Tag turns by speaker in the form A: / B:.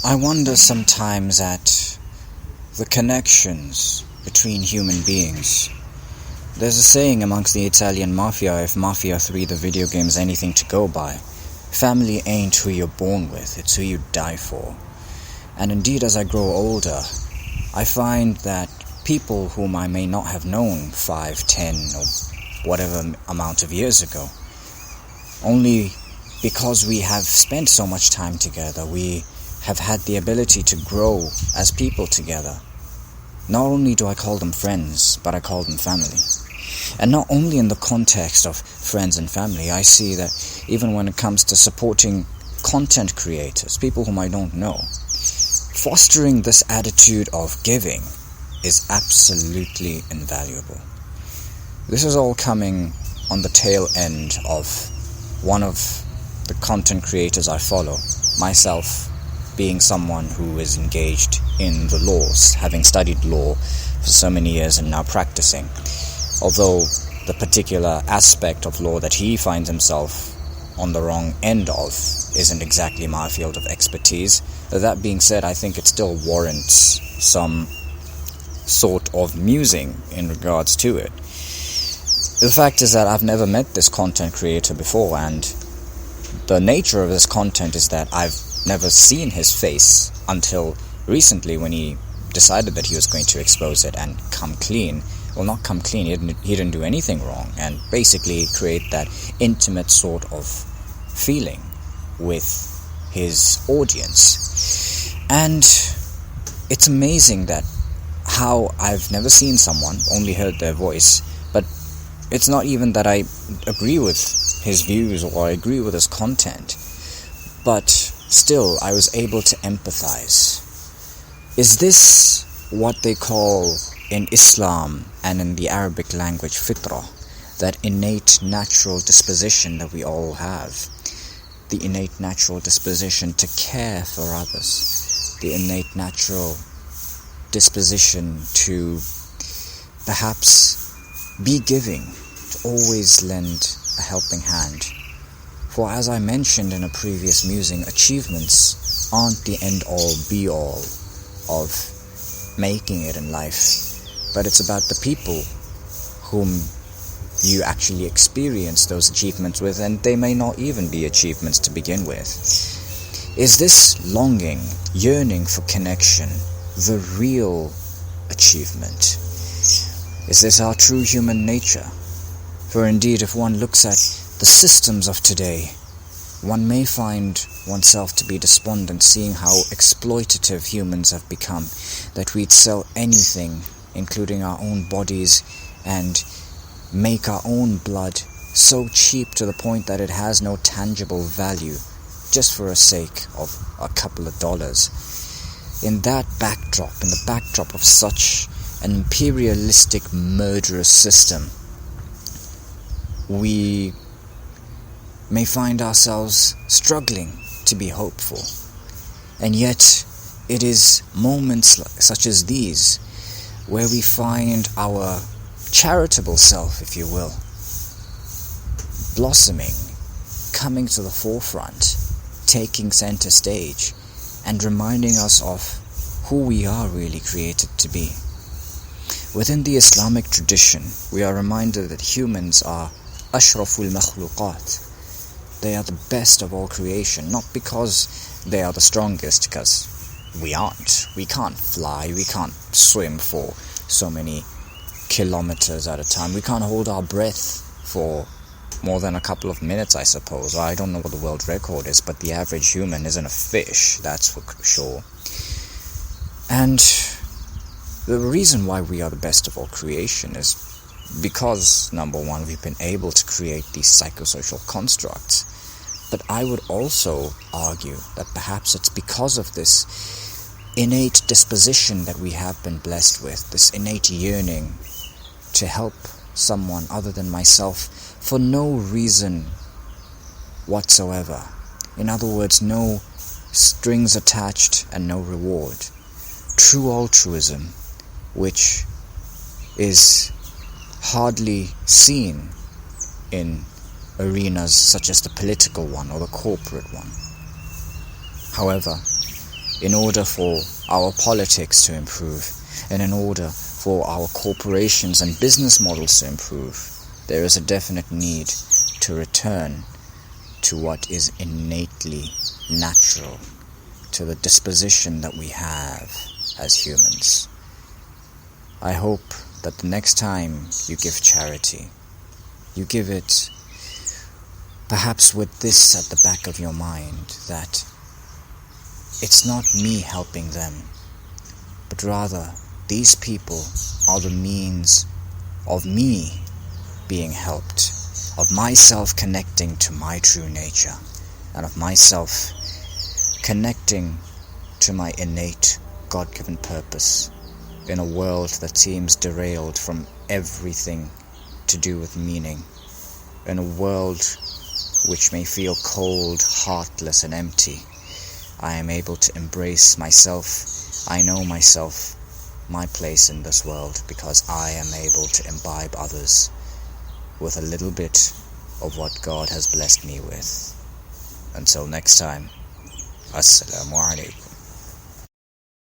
A: I wonder sometimes at the connections between human beings. There's a saying amongst the Italian mafia, if Mafia 3 the video game is anything to go by, family ain't who you're born with, it's who you die for. And indeed, as I grow older, I find that people whom I may not have known 5, 10, or whatever amount of years ago, only because we have spent so much time together, we have had the ability to grow as people together. Not only do I call them friends, but I call them family. And not only in the context of friends and family, I see that even when it comes to supporting content creators, people whom I don't know, fostering this attitude of giving is absolutely invaluable. This is all coming on the tail end of one of the content creators I follow, myself being someone who is engaged in the laws, having studied law for so many years and now practicing. Although the particular aspect of law that he finds himself on the wrong end of isn't exactly my field of expertise. That being said, I think it still warrants some sort of musing in regards to it. The fact is that I've never met this content creator before, and the nature of this content is that I've never seen his face until recently when he decided that he was going to expose it and come clean. Well, not come clean, he didn't do anything wrong, and basically create that intimate sort of feeling with his audience. And it's amazing that how I've never seen someone, only heard their voice, but it's not even that I agree with his views or I agree with his content, but still I was able to empathize. Is this what they call in Islam and in the Arabic language fitrah, that innate natural disposition that we all have, the innate natural disposition to care for others, the innate natural disposition to perhaps be giving, to always lend a helping hand? For as I mentioned in a previous musing, achievements aren't the end-all be-all of making it in life, but it's about the people whom you actually experience those achievements with, and they may not even be achievements to begin with. Is this longing, yearning for connection, the real achievement? Is this our true human nature? For indeed, if one looks at the systems of today, one may find oneself to be despondent, seeing how exploitative humans have become, that we'd sell anything, including our own bodies, and make our own blood so cheap to the point that it has no tangible value, just for the sake of a couple of dollars. In that backdrop, in the backdrop of such an imperialistic, murderous system, we may find ourselves struggling to be hopeful. And yet, it is moments such as these where we find our charitable self, if you will, blossoming, coming to the forefront, taking center stage, and reminding us of who we are really created to be. Within the Islamic tradition, we are reminded that humans are ashraful makhluqat. They are the best of all creation, not because they are the strongest, because we aren't. We can't fly, we can't swim for so many kilometers at a time. We can't hold our breath for more than a couple of minutes, I suppose. I don't know what the world record is, but the average human isn't a fish, that's for sure. And the reason why we are the best of all creation is because, number one, we've been able to create these psychosocial constructs. But I would also argue that perhaps it's because of this innate disposition that we have been blessed with, this innate yearning to help someone other than myself for no reason whatsoever. In other words, no strings attached and no reward. True altruism, which is hardly seen in arenas such as the political one or the corporate one. However, in order for our politics to improve, and in order for our corporations and business models to improve, there is a definite need to return to what is innately natural, to the disposition that we have as humans. I hope that the next time you give charity, you give it perhaps with this at the back of your mind, that it's not me helping them, but rather these people are the means of me being helped, of myself connecting to my true nature, and of myself connecting to my innate God-given purpose in a world that seems derailed from everything to do with meaning, in a world which may feel cold, heartless, and empty. I am able to embrace myself. I know myself, my place in this world, because I am able to imbibe others with a little bit of what God has blessed me with. Until next time, Assalamu alaikum.